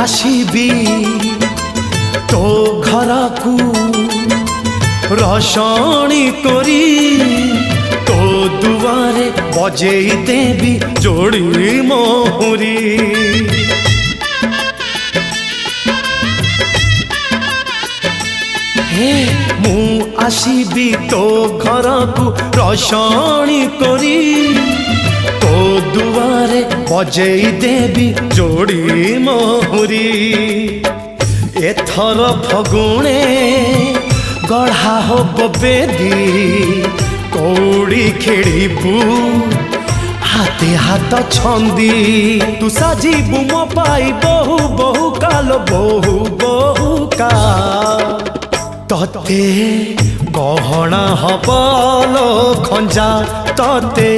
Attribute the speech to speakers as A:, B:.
A: आसीबी तो घर को रसणी करी तो दुआरे बजेई देवी जोड़ी मोहरी। मु आसीबी तो घर को रसणी करी तो दुआरे बजेई देवी जोड़ी मोहरी। एथर फगुणे गढ़ा हब बेदी कौड़ी खेड़बू हाथे हाथ छंदी तू साजिबू मो पाई बहु बहु काल बहु बहु का तते गहना हबलो खंजा तते